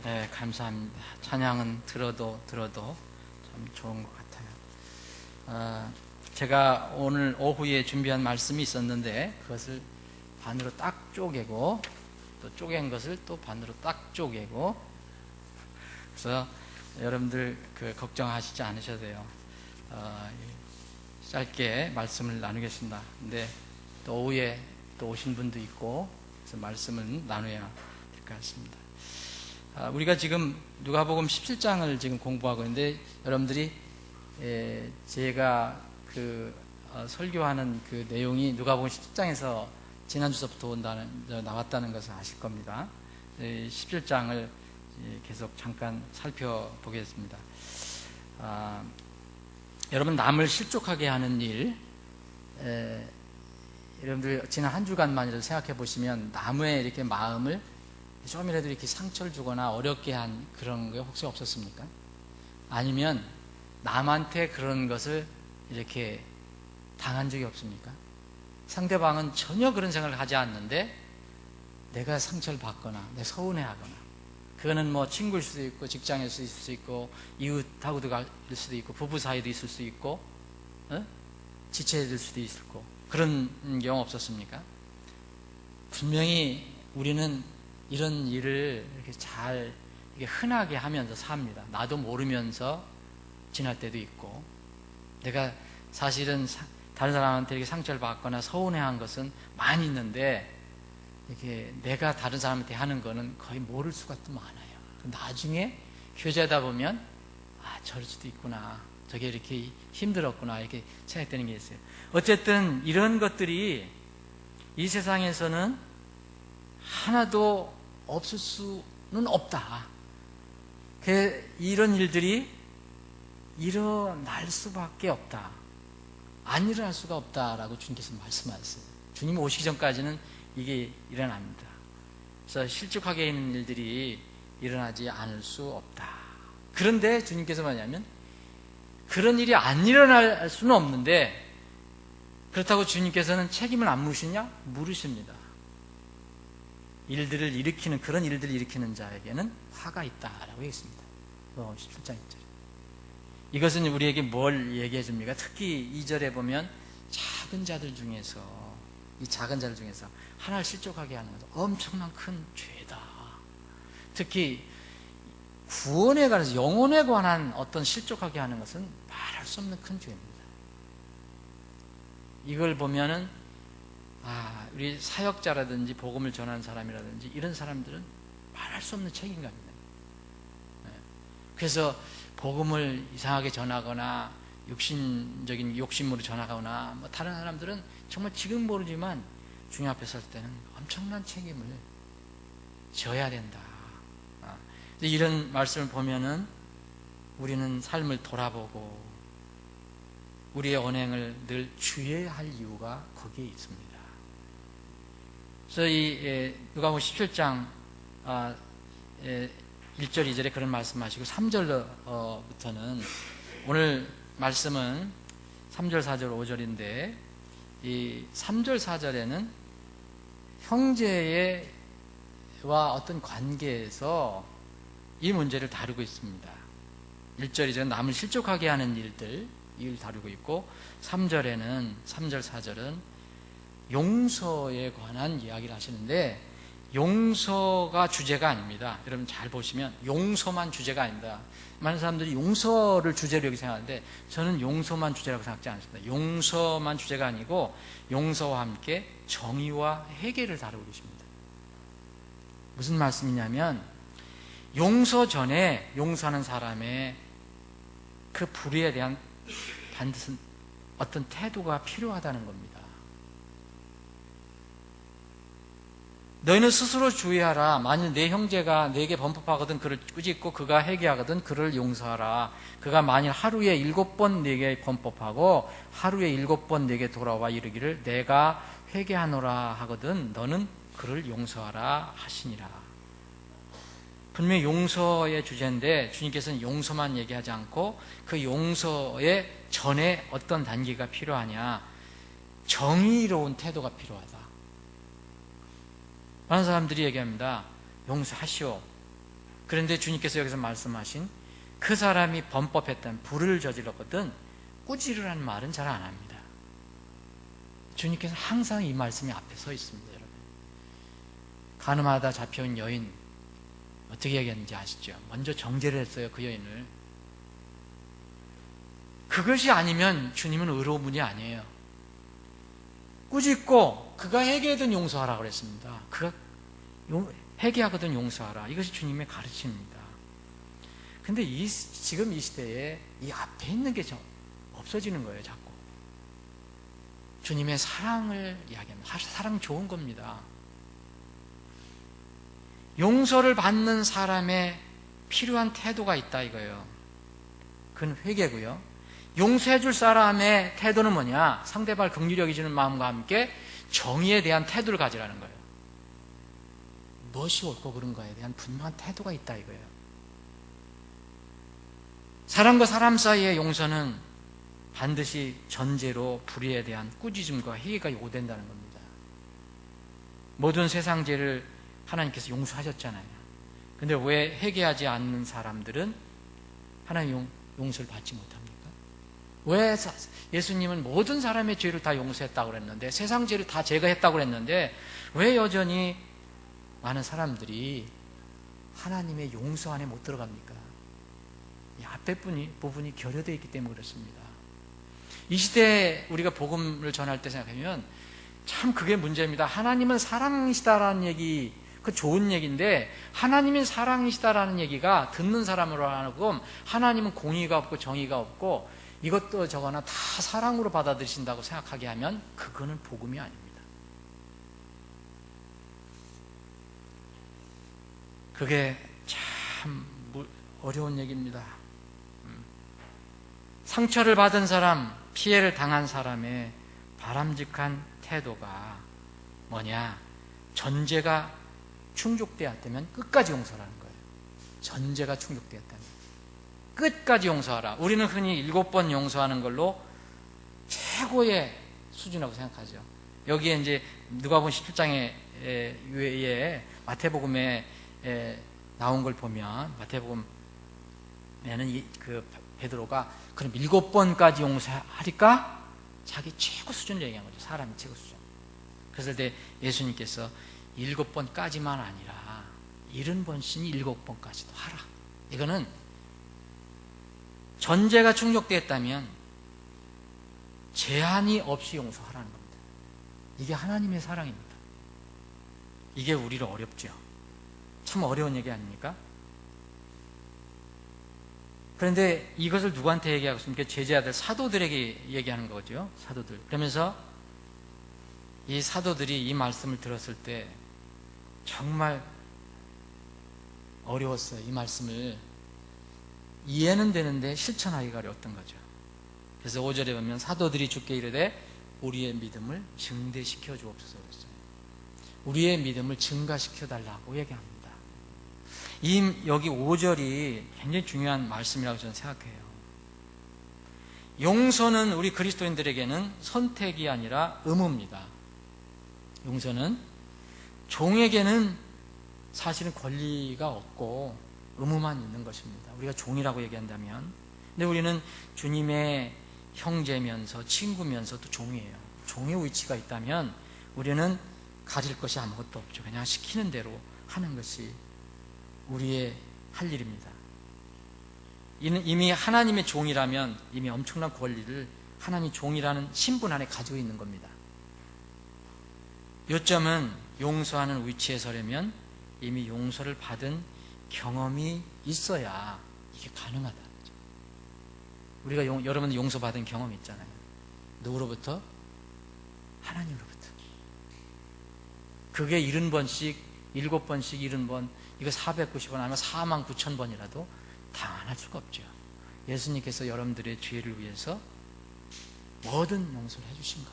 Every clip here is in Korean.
네, 감사합니다. 찬양은 들어도 참 좋은 것 같아요. 제가 오늘 오후에 준비한 말씀이 있었는데 그것을 반으로 딱 쪼개고 또 쪼갠 것을 또 반으로 딱 쪼개고, 그래서 여러분들 걱정하시지 않으셔도 돼요. 짧게 말씀을 나누겠습니다. 근데 또 오후에 또 오신 분도 있고 그래서 말씀을 나눠야 될 것 같습니다. 우리가 지금 누가복음 17장을 지금 공부하고 있는데, 여러분들이 제가 설교하는 그 내용이 누가복음 17장에서 지난주서부터 나왔다는 것을 아실 겁니다. 17장을 계속 잠깐 살펴보겠습니다. 여러분, 남을 실족하게 하는 일, 여러분들 지난 한 주간만이라도 생각해 보시면 남의 이렇게 마음을 좀이라도 이렇게 상처를 주거나 어렵게 한 그런 게 혹시 없었습니까? 아니면 남한테 그런 것을 이렇게 당한 적이 없습니까? 상대방은 전혀 그런 생각을 하지 않는데 내가 상처를 받거나 내가 서운해하거나, 그거는 뭐 친구일 수도 있고 직장에서 있을 수 있고 이웃하고도 갈 수도 있고 부부 사이도 있을 수 있고 지체될 수도 있고, 그런 경우 없었습니까? 분명히 우리는 이런 일을 이렇게 잘 이렇게 흔하게 하면서 삽니다. 나도 모르면서 지날 때도 있고, 내가 사실은 다른 사람한테 이렇게 상처를 받거나 서운해한 것은 많이 있는데 이렇게 내가 다른 사람한테 하는 거는 거의 모를 수가 또 많아요. 나중에 교제하다 보면 저럴 수도 있구나, 저게 이렇게 힘들었구나, 이렇게 생각되는 게 있어요. 어쨌든 이런 것들이 이 세상에서는 하나도 없을 수는 없다. 이런 일들이 일어날 수밖에 없다, 안 일어날 수가 없다라고 주님께서 말씀하셨어요. 주님 오시기 전까지는 이게 일어납니다. 그래서 실족하게 있는 일들이 일어나지 않을 수 없다. 그런데 주님께서 뭐냐면 그런 일이 안 일어날 수는 없는데, 그렇다고 주님께서는 책임을 안 물으시냐? 물으십니다. 그런 일들을 일으키는 자에게는 화가 있다라고 했습니다. 17장 1절. 이것은 우리에게 뭘 얘기해 줍니까? 특히 2절에 보면 작은 자들 중에서, 이 작은 자들 중에서 하나를 실족하게 하는 것은 엄청난 큰 죄다. 특히 구원에 관해서, 영혼에 관한 어떤 실족하게 하는 것은 말할 수 없는 큰 죄입니다. 이걸 보면은 우리 사역자라든지 복음을 전하는 사람이라든지 이런 사람들은 말할 수 없는 책임감입니다. 그래서 복음을 이상하게 전하거나 육신적인 욕심으로 전하거나 다른 사람들은 정말 지금 모르지만 주님 앞에 설 때는 엄청난 책임을 져야 된다. 이런 말씀을 보면은 우리는 삶을 돌아보고 우리의 언행을 늘 주의해야 할 이유가 거기에 있습니다. 그래서 이 누가복음 17장 1절 2절에 그런 말씀하시고 3절부터는, 오늘 말씀은 3절 4절 5절인데 이 3절 4절에는 형제와 어떤 관계에서 이 문제를 다루고 있습니다. 1절 2절은 남을 실족하게 하는 일들, 이걸 다루고 있고, 3절에는 3절 4절은 용서에 관한 이야기를 하시는데, 용서가 주제가 아닙니다. 여러분 잘 보시면 용서만 주제가 아닙니다. 많은 사람들이 용서를 주제로 여기 생각하는데 저는 용서만 주제라고 생각하지 않습니다. 용서만 주제가 아니고 용서와 함께 정의와 회개를 다루고 계십니다. 무슨 말씀이냐면, 용서 전에 용서하는 사람의 그 불의에 대한 반드시 어떤 태도가 필요하다는 겁니다. 너희는 스스로 주의하라. 만일 내 형제가 내게 범법하거든 그를 꾸짖고 그가 회개하거든 그를 용서하라. 그가 만일 하루에 7번 내게 범법하고 하루에 7번 내게 돌아와 이르기를 내가 회개하노라 하거든 너는 그를 용서하라 하시니라. 분명히 용서의 주제인데 주님께서는 용서만 얘기하지 않고 그 용서의 전에 어떤 단계가 필요하냐, 정의로운 태도가 필요하다. 많은 사람들이 얘기합니다. 용서하시오. 그런데 주님께서 여기서 말씀하신 그 사람이 범법했던 불을 저질렀거든 꾸짖으라는 말은 잘 안 합니다. 주님께서 항상 이 말씀이 앞에 서 있습니다. 여러분, 가늠하다 잡혀온 여인 어떻게 얘기했는지 아시죠? 먼저 정죄를 했어요. 그 여인을. 그것이 아니면 주님은 의로운 분이 아니에요. 꾸짖고 그가 회개하든 용서하라 그랬습니다. 그가 회개하거든 용서하라. 이것이 주님의 가르침입니다. 근데 지금 이 시대에 이 앞에 있는 게 없어지는 거예요. 자꾸 주님의 사랑을 이야기합니다. 사랑 좋은 겁니다. 용서를 받는 사람의 필요한 태도가 있다 이거예요. 그건 회개고요. 용서해 줄 사람의 태도는 뭐냐? 상대방을 긍휼히 여기시는 마음과 함께 정의에 대한 태도를 가지라는 거예요. 무엇이 옳고 그른 거에 대한 분명한 태도가 있다 이거예요. 사람과 사람 사이의 용서는 반드시 전제로 불의에 대한 꾸짖음과 회개가 요구된다는 겁니다. 모든 세상 죄를 하나님께서 용서하셨잖아요. 근데 왜 회개하지 않는 사람들은 하나님 용서를 받지 못합니까? 왜 예수님은 모든 사람의 죄를 다 용서했다고 그랬는데, 세상 죄를 다 제거했다고 그랬는데 왜 여전히 많은 사람들이 하나님의 용서 안에 못 들어갑니까? 이 앞에 부분이 결여되어 있기 때문에 그렇습니다. 이 시대에 우리가 복음을 전할 때 생각하면 참 그게 문제입니다. 하나님은 사랑이시다라는 얘기, 그 좋은 얘기인데, 하나님이 사랑이시다라는 얘기가 듣는 사람으로 하여금 하나님은 공의가 없고 정의가 없고 이것도 저거나 다 사랑으로 받아들이신다고 생각하게 하면 그거는 복음이 아닙니다. 그게 참 어려운 얘기입니다. 상처를 받은 사람, 피해를 당한 사람의 바람직한 태도가 뭐냐? 전제가 충족되었다면 끝까지 용서라는 거예요. 전제가 충족되었다면 끝까지 용서하라. 우리는 흔히 7번 용서하는 걸로 최고의 수준이라고 생각하죠. 여기에 이제 누가복음 17장에 외에 마태복음에 나온 걸 보면, 마태복음에는 그 베드로가 그럼 7번까지 용서하리까? 자기 최고 수준을 얘기한 거죠. 사람의 최고 수준. 그래서 그때 예수님께서 7번까지만 아니라 70번씩 7번까지도 하라. 이거는 전제가 충족되었다면 제한이 없이 용서하라는 겁니다. 이게 하나님의 사랑입니다. 이게 우리를 어렵죠. 참 어려운 얘기 아닙니까? 그런데 이것을 누구한테 얘기하고 있습니까? 제자들, 사도들에게 얘기하는 거죠. 사도들. 그러면서 이 사도들이 이 말씀을 들었을 때 정말 어려웠어요. 이 말씀을 이해는 되는데 실천하기가 어려웠던 거죠. 그래서 5절에 보면 사도들이 주께 이르되 우리의 믿음을 증대시켜 주옵소서 그랬어요. 우리의 믿음을 증가시켜 달라고 얘기합니다. 여기 5절이 굉장히 중요한 말씀이라고 저는 생각해요. 용서는 우리 그리스도인들에게는 선택이 아니라 의무입니다. 용서는 종에게는 사실은 권리가 없고 의무만 있는 것입니다. 우리가 종이라고 얘기한다면. 근데 우리는 주님의 형제면서 친구면서 또 종이에요. 종의 위치가 있다면 우리는 가질 것이 아무것도 없죠. 그냥 시키는 대로 하는 것이 우리의 할 일입니다. 이미 하나님의 종이라면 이미 엄청난 권리를 하나님의 종이라는 신분 안에 가지고 있는 겁니다. 요점은 용서하는 위치에 서려면 이미 용서를 받은 경험이 있어야 이게 가능하다는 거죠. 우리가 여러분 용서받은 경험이 있잖아요. 누구로부터? 하나님으로부터. 그게 70번씩 7번씩 70번, 이거 490번 아니면 49,000번이라도 당할 수가 없죠. 예수님께서 여러분들의 죄를 위해서 뭐든 용서를 해주신 거,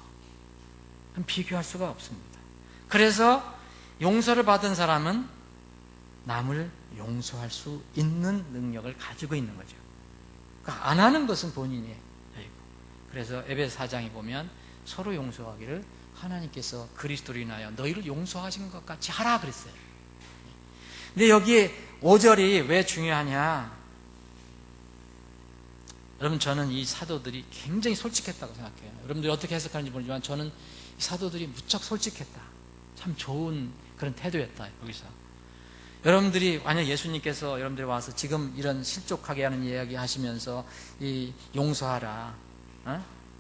그럼 비교할 수가 없습니다. 그래서 용서를 받은 사람은 남을 용서할 수 있는 능력을 가지고 있는 거죠. 그러니까 안 하는 것은 본인이 아니고. 그래서 에베소 4장에 보면 서로 용서하기를 하나님께서 그리스도로 인하여 너희를 용서하신 것 같이 하라 그랬어요. 근데 여기에 5절이 왜 중요하냐? 여러분, 저는 이 사도들이 굉장히 솔직했다고 생각해요. 여러분들이 어떻게 해석하는지 모르지만 저는 이 사도들이 무척 솔직했다. 참 좋은 그런 태도였다. 여기서 여러분들이 만약 예수님께서 여러분들이 와서 지금 이런 실족하게 하는 이야기 하시면서 이 용서하라,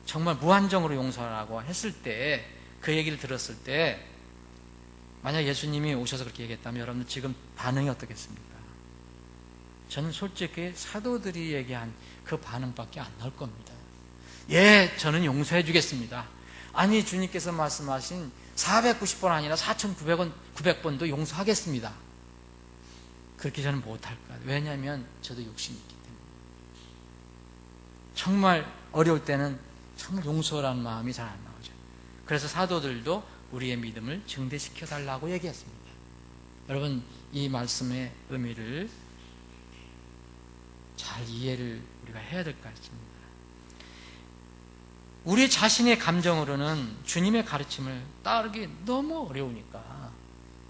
정말 무한정으로 용서하라고 했을 때, 그 얘기를 들었을 때 만약 예수님이 오셔서 그렇게 얘기했다면 여러분들 지금 반응이 어떻겠습니까? 저는 솔직히 사도들이 얘기한 그 반응밖에 안 나올 겁니다. 예, 저는 용서해 주겠습니다. 아니, 주님께서 말씀하신 490번 아니라 4,900번도 용서하겠습니다. 그렇게 저는 못할까? 왜냐하면 저도 욕심이 있기 때문에. 정말 어려울 때는 정말 용서라는 마음이 잘 안 나오죠. 그래서 사도들도 우리의 믿음을 증대시켜 달라고 얘기했습니다. 여러분, 이 말씀의 의미를 잘 이해를 우리가 해야 될 것 같습니다. 우리 자신의 감정으로는 주님의 가르침을 따르기 너무 어려우니까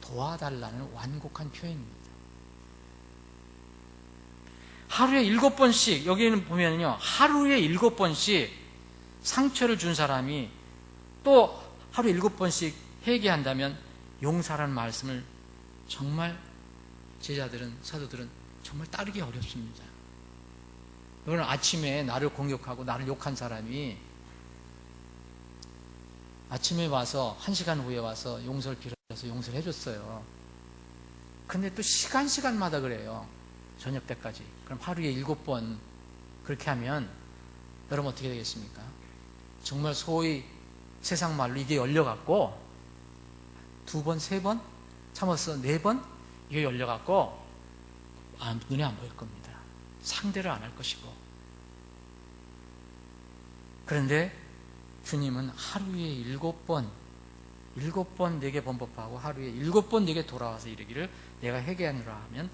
도와달라는 완곡한 표현입니다. 하루에 7번씩, 여기는 보면요, 하루에 7번씩 상처를 준 사람이 또 하루에 7번씩 회개한다면 용서라는 말씀을 정말 제자들은, 사도들은 정말 따르기 어렵습니다. 여러분, 아침에 나를 공격하고 나를 욕한 사람이 아침에 와서 1시간 후에 와서 용서를 빌어서 용서를 해줬어요. 근데 또 시간마다 그래요. 저녁 때까지. 그럼 하루에 7번 그렇게 하면 여러분 어떻게 되겠습니까? 정말 소위 세상 말로 이게 열려갖고 2번, 3번 참아서 4번 이게 열려갖고 눈에 안 보일 겁니다. 상대를 안 할 것이고. 그런데 주님은 하루에 7번 내게 범법하고 하루에 7번 내게 돌아와서 이르기를 내가 회개하노라 하면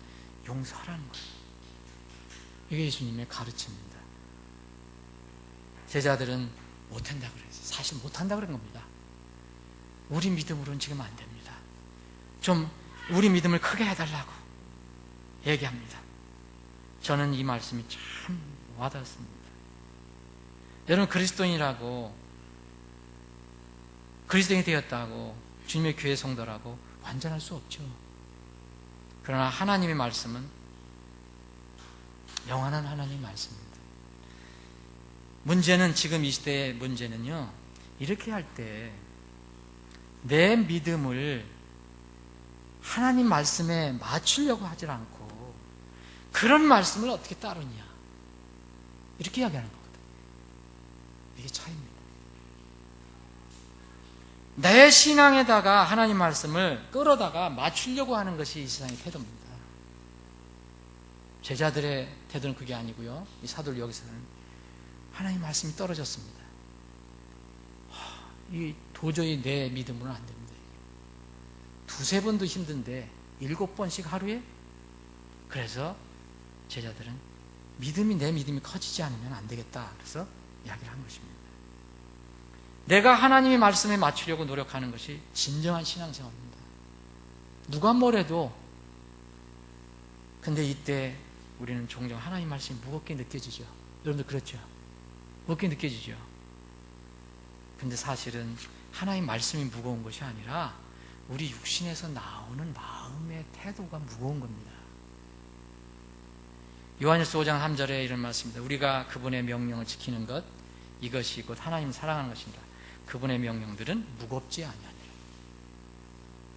용서하라는 거예요. 이게 예수님의 가르침입니다. 제자들은 못한다 그랬어요. 사실 못한다 그런 겁니다. 우리 믿음으로는 지금 안 됩니다. 좀 우리 믿음을 크게 해달라고 얘기합니다. 저는 이 말씀이 참 와닿습니다. 여러분, 그리스도인이라고, 그리스도인이 되었다고, 주님의 교회 성도라고 완전할 수 없죠. 그러나 하나님의 말씀은 영원한 하나님의 말씀입니다. 문제는, 지금 이 시대의 문제는요, 이렇게 할 때 내 믿음을 하나님 말씀에 맞추려고 하질 않고 그런 말씀을 어떻게 따르냐, 이렇게 이야기하는 거거든요. 이게 차이입니다. 내 신앙에다가 하나님 말씀을 끌어다가 맞추려고 하는 것이 이 세상의 태도입니다. 제자들의 태도는 그게 아니고요, 이 사도들 여기서는 하나님 말씀이 떨어졌습니다. 이 도저히 내 믿음으로는 안 됩니다. 2-3번도 힘든데 7번씩 하루에? 그래서 제자들은 내 믿음이 커지지 않으면 안 되겠다, 그래서 이야기를 한 것입니다. 내가 하나님의 말씀에 맞추려고 노력하는 것이 진정한 신앙생활입니다. 누가 뭐래도. 근데 이때 우리는 종종 하나님 말씀이 무겁게 느껴지죠. 여러분들 그렇죠? 무겁게 느껴지죠. 근데 사실은 하나님 말씀이 무거운 것이 아니라 우리 육신에서 나오는 마음의 태도가 무거운 겁니다. 요한일서 5장 3절에 이런 말씀입니다. 우리가 그분의 명령을 지키는 것, 이것이 곧 하나님을 사랑하는 것입니다. 그분의 명령들은 무겁지 아니하니라.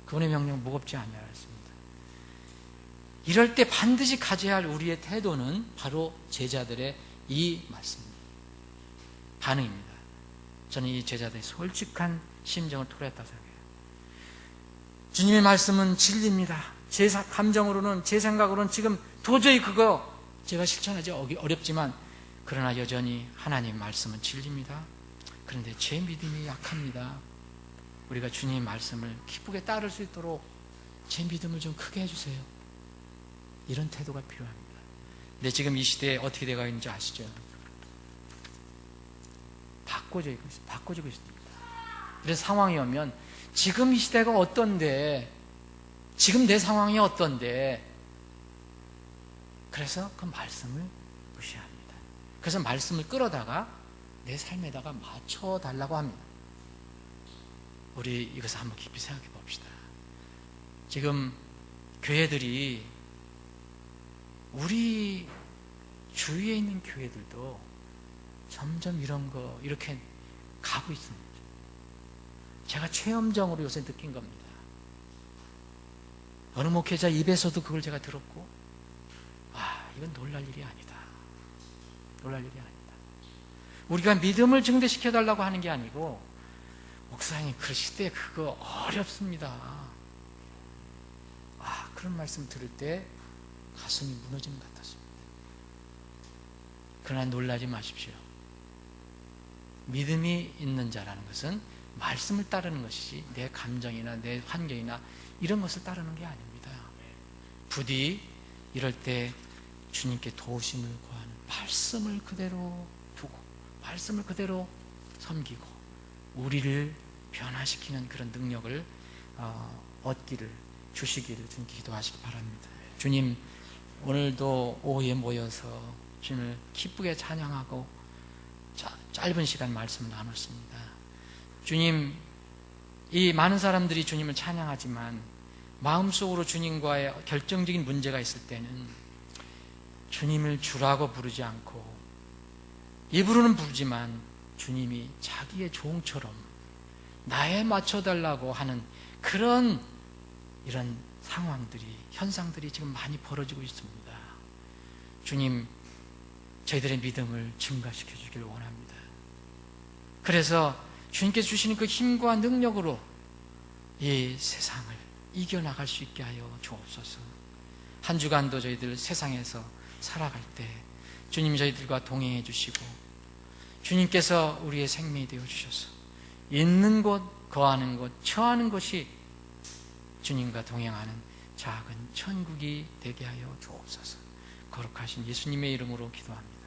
그분의 명령은 무겁지 아니하라 했습니다. 이럴 때 반드시 가져야 할 우리의 태도는 바로 제자들의 이 말씀입니다. 반응입니다. 저는 이 제자들의 솔직한 심정을 토로했다고 생각해요. 주님의 말씀은 진리입니다. 제 감정으로는, 제 생각으로는 지금 도저히 그거 제가 실천하기 어렵지만, 그러나 여전히 하나님 말씀은 진리입니다. 그런데 제 믿음이 약합니다. 우리가 주님의 말씀을 기쁘게 따를 수 있도록 제 믿음을 좀 크게 해주세요. 이런 태도가 필요합니다. 근데 지금 이 시대에 어떻게 되어 있는지 아시죠? 바꿔지고 있습니다. 그래서 상황이 오면 지금 이 시대가 어떤데, 지금 내 상황이 어떤데, 그래서 그 말씀을 무시합니다. 그래서 말씀을 끌어다가 내 삶에다가 맞춰달라고 합니다. 우리 이것을 한번 깊이 생각해 봅시다. 지금 교회들이, 우리 주위에 있는 교회들도 점점 이런 거 이렇게 가고 있습니다. 제가 체험적으로 요새 느낀 겁니다. 어느 목회자 입에서도 그걸 제가 들었고, 이건 놀랄 일이 아니다. 놀랄 일이 아니다. 우리가 믿음을 증대시켜달라고 하는 게 아니고, 목사님 그러실 때 그거 어렵습니다. 그런 말씀 들을 때 가슴이 무너지는 것 같았습니다. 그러나 놀라지 마십시오. 믿음이 있는 자라는 것은 말씀을 따르는 것이지 내 감정이나 내 환경이나 이런 것을 따르는 게 아닙니다. 부디 이럴 때 주님께 도우심을 구하는, 말씀을 그대로 두고 말씀을 그대로 섬기고 우리를 변화시키는 그런 능력을 얻기를 주시기를 주님께 기도하시기 바랍니다. 주님, 오늘도 오후에 모여서 주님을 기쁘게 찬양하고 짧은 시간 말씀을 나눴습니다. 주님, 이 많은 사람들이 주님을 찬양하지만 마음속으로 주님과의 결정적인 문제가 있을 때는 주님을 주라고 부르지 않고, 입으로는 부르지만 주님이 자기의 종처럼 나에 맞춰달라고 하는 그런 이런 상황들이, 현상들이 지금 많이 벌어지고 있습니다. 주님, 저희들의 믿음을 증가시켜 주길 원합니다. 그래서 주님께서 주시는 그 힘과 능력으로 이 세상을 이겨나갈 수 있게 하여 주옵소서. 한 주간도 저희들 세상에서 살아갈 때 주님 저희들과 동행해 주시고, 주님께서 우리의 생명이 되어 주셔서 있는 곳, 거하는 곳, 처하는 곳이 주님과 동행하는 작은 천국이 되게 하여 주옵소서. 거룩하신 예수님의 이름으로 기도합니다.